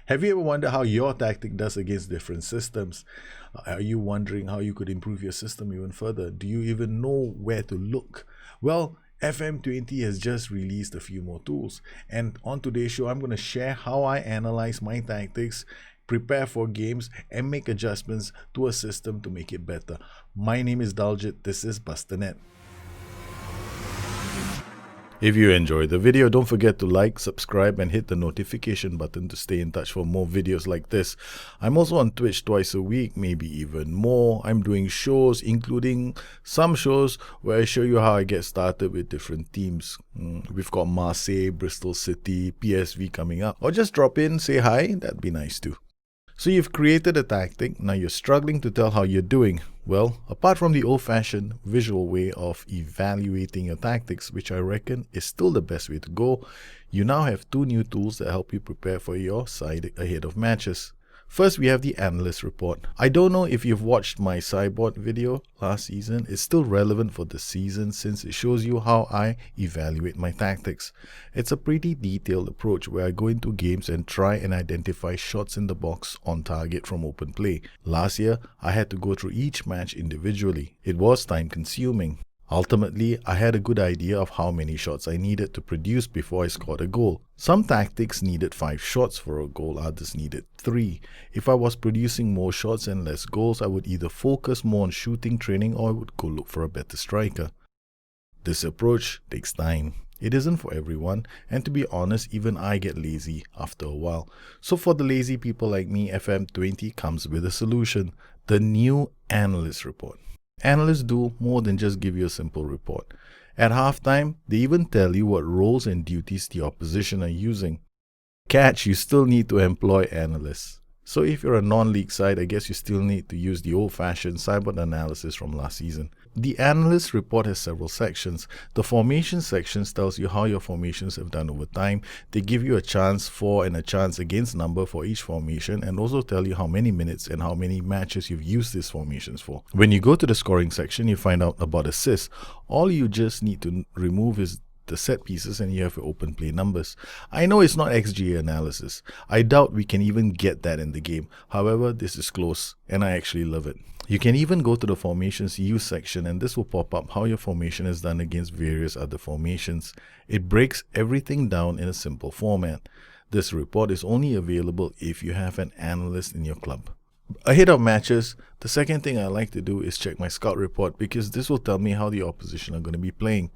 Have you ever wondered how your tactic does against different systems? Are you wondering how you could improve your system even further? Do you even know where to look? Well, FM20 has just released a few more tools, and on today's show I'm going to share how I analyze my tactics, prepare for games, and make adjustments to a system to make it better. My name is Daljit, this is Bustthenet. If you enjoyed the video, don't forget to like, subscribe, and hit the notification button to stay in touch for more videos like this. I'm also on Twitch twice a week, maybe even more. I'm doing shows, including some shows where I show you how I get started with different teams. We've got Marseille, Bristol City, PSV coming up. Or just drop in, say hi, that'd be nice too. So you've created a tactic, now you're struggling to tell how you're doing. Well, apart from the old-fashioned visual way of evaluating your tactics, which I reckon is still the best way to go, you now have two new tools that help you prepare for your side ahead of matches. First, we have the Analyst Report. I don't know if you've watched my sideboard video last season. It's still relevant for this season since it shows you how I evaluate my tactics. It's a pretty detailed approach where I go into games and try and identify shots in the box on target from open play. Last year, I had to go through each match individually. It was time consuming. Ultimately, I had a good idea of how many shots I needed to produce before I scored a goal. Some tactics needed 5 shots for a goal, others needed 3. If I was producing more shots and less goals, I would either focus more on shooting training or I would go look for a better striker. This approach takes time. It isn't for everyone, and to be honest, even I get lazy after a while. So for the lazy people like me, FM20 comes with a solution, the new Analyst Report. Analysts do more than just give you a simple report. At halftime, they even tell you what roles and duties the opposition are using. Catch, you still need to employ analysts. So if you're a non-league side, I guess you still need to use the old-fashioned sideboard analysis from last season. The Analyst Report has several sections. The formation section tells you how your formations have done over time. They give you a chance for and a chance against number for each formation and also tell you how many minutes and how many matches you've used these formations for. When you go to the scoring section, you find out about assists. All you just need to remove is the set pieces and you have your open play numbers. I know it's not XG analysis. I doubt we can even get that in the game. However, this is close and I actually love it. You can even go to the formations use section and this will pop up how your formation is done against various other formations. It breaks everything down in a simple format. This report is only available if you have an analyst in your club. Ahead of matches, the second thing I like to do is check my scout report because this will tell me how the opposition are going to be playing.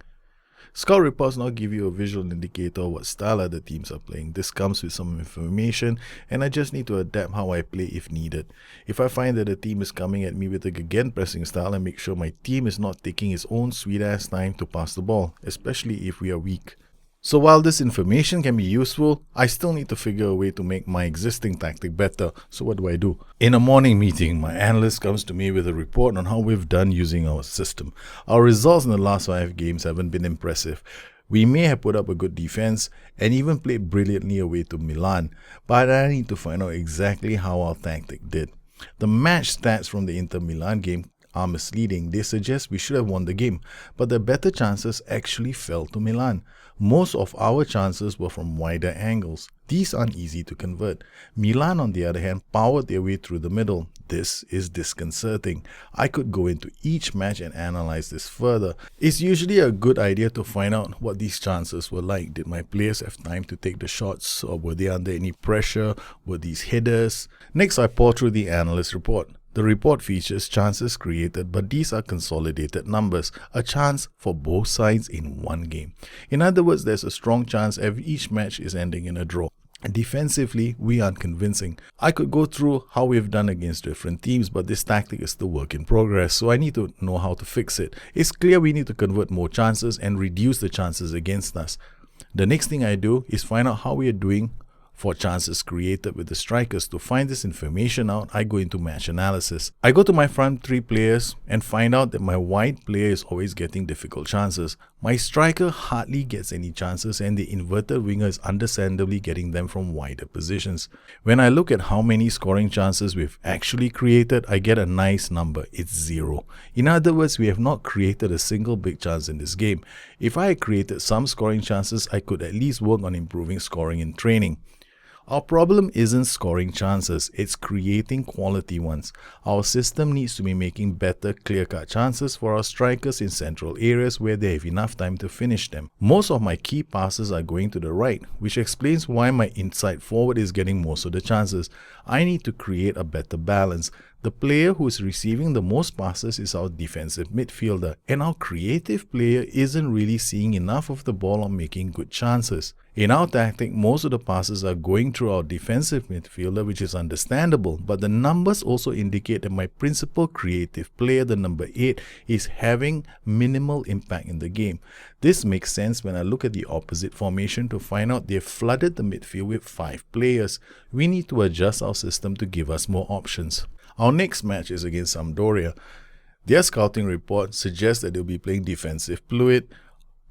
Scout reports now give you a visual indicator of what style other teams are playing. This comes with some information and I just need to adapt how I play if needed. If I find that the team is coming at me with a gegenpressing style, I make sure my team is not taking its own sweet ass time to pass the ball, especially if we are weak. So while this information can be useful, I still need to figure a way to make my existing tactic better. So what do? In a morning meeting, my analyst comes to me with a report on how we've done using our system. Our results in the last 5 games haven't been impressive. We may have put up a good defense and even played brilliantly away to Milan, but I need to find out exactly how our tactic did. The match stats from the Inter Milan game are misleading. They suggest we should have won the game, but the better chances actually fell to Milan. Most of our chances were from wider angles. These aren't easy to convert. Milan, on the other hand, powered their way through the middle. This is disconcerting. I could go into each match and analyze this further. It's usually a good idea to find out what these chances were like. Did my players have time to take the shots, or were they under any pressure? Were these headers? Next, I pour through the Analyst Report. The report features chances created, but these are consolidated numbers, a chance for both sides in one game. In other words, there's a strong chance each match is ending in a draw. Defensively, we aren't convincing. I could go through how we've done against different teams, but this tactic is still work in progress, so I need to know how to fix it. It's clear we need to convert more chances and reduce the chances against us. The next thing I do is find out how we are doing for chances created with the strikers. To find this information out, I go into match analysis. I go to my front 3 players and find out that my wide player is always getting difficult chances. My striker hardly gets any chances and the inverted winger is understandably getting them from wider positions. When I look at how many scoring chances we've actually created, I get a nice number. It's 0. In other words, we have not created a single big chance in this game. If I had created some scoring chances, I could at least work on improving scoring in training. Our problem isn't scoring chances, it's creating quality ones. Our system needs to be making better clear-cut chances for our strikers in central areas where they have enough time to finish them. Most of my key passes are going to the right, which explains why my inside forward is getting most of the chances. I need to create a better balance. The player who is receiving the most passes is our defensive midfielder, and our creative player isn't really seeing enough of the ball or making good chances. In our tactic, most of the passes are going through our defensive midfielder, which is understandable, but the numbers also indicate that my principal creative player, the number 8, is having minimal impact in the game. This makes sense when I look at the opposite formation to find out they've flooded the midfield with 5 players. We need to adjust our system to give us more options. Our next match is against Sampdoria. Their scouting report suggests that they'll be playing defensive fluid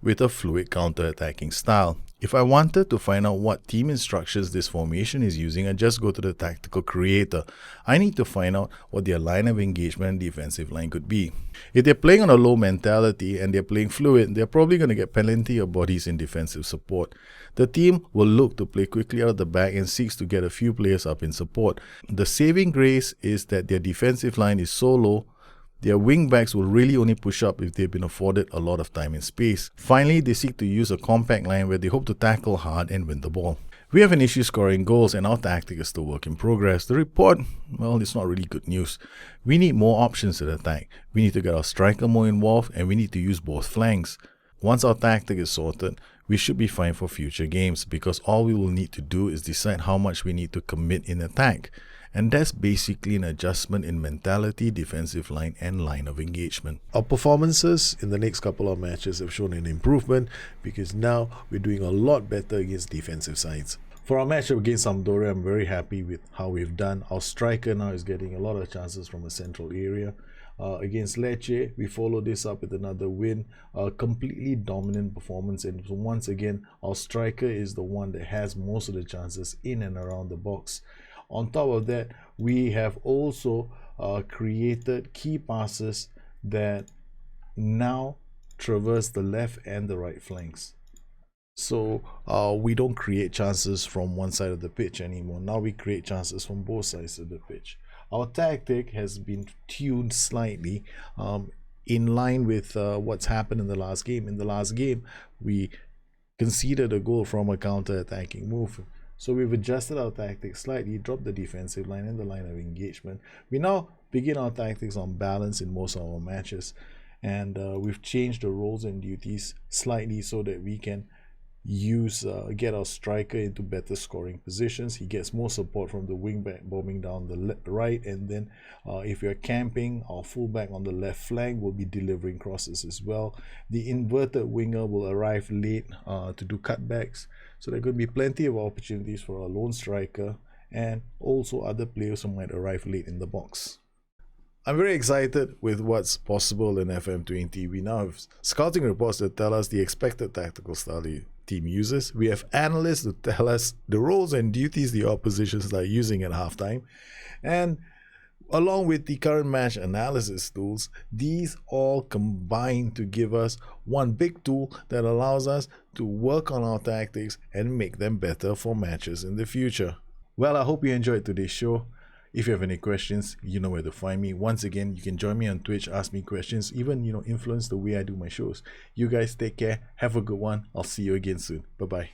with a fluid counter-attacking style. If I wanted to find out what team instructions this formation is using, I just go to the tactical creator. I need to find out what their line of engagement and defensive line could be. If they're playing on a low mentality and they're playing fluid, they're probably going to get plenty of bodies in defensive support. The team will look to play quickly out of the back and seeks to get a few players up in support. The saving grace is that their defensive line is so low, their wingbacks will really only push up if they've been afforded a lot of time and space. Finally, they seek to use a compact line where they hope to tackle hard and win the ball. We have an issue scoring goals and our tactic is still work in progress. The report, well, it's not really good news. We need more options to attack. We need to get our striker more involved and we need to use both flanks. Once our tactic is sorted, we should be fine for future games because all we will need to do is decide how much we need to commit in attack. And that's basically an adjustment in mentality, defensive line, and line of engagement. Our performances in the next couple of matches have shown an improvement because now we're doing a lot better against defensive sides. For our matchup against Sampdoria, I'm very happy with how we've done. Our striker now is getting a lot of chances from a central area. Against Lecce, we follow this up with another win, a completely dominant performance, and once again, our striker is the one that has most of the chances in and around the box. On top of that, we have also created key passes that now traverse the left and the right flanks. So we don't create chances from one side of the pitch anymore. Now we create chances from both sides of the pitch. Our tactic has been tuned slightly in line with what's happened in the last game. In the last game, we conceded a goal from a counter-attacking move. So we've adjusted our tactics slightly, dropped the defensive line and the line of engagement. We now begin our tactics on balance in most of our matches. And we've changed the roles and duties slightly so that we can get our striker into better scoring positions. He gets more support from the wingback bombing down the right, and then if you're camping, our fullback on the left flank will be delivering crosses as well. The inverted winger will arrive late to do cutbacks, so there could be plenty of opportunities for our lone striker and also other players who might arrive late in the box. I'm very excited with what's possible in FM20. We now have scouting reports that tell us the expected tactical style the team uses. We have analysts to tell us the roles and duties the oppositions are using at halftime. And along with the current match analysis tools, these all combine to give us one big tool that allows us to work on our tactics and make them better for matches in the future. Well, I hope you enjoyed today's show. If you have any questions, you know where to find me. Once again, you can join me on Twitch, ask me questions, even, influence the way I do my shows. You guys take care. Have a good one. I'll see you again soon. Bye-bye.